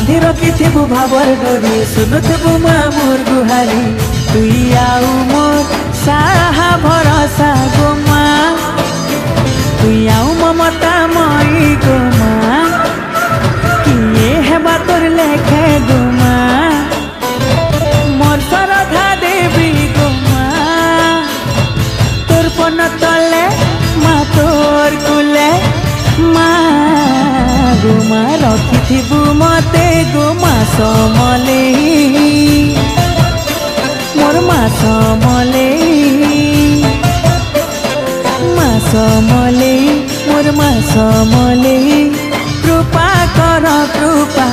बांधी रखिथिबु भावर डोरी सुनुथिबु माँ मोर गुहारी तुई आउ मोर साहा भरोसा गो माँ तुई आउ ममता मई गो माँ किए हेबा तोर लेखे गो माँ मोर श्रद्धा देवी गो माँ तोर पन तले माँ तोर कुले माँ गो माँ रखिथिबु मते गो माँ समले मोर माँ समले माँ समले मोर माँ समले कृपा कर कृपा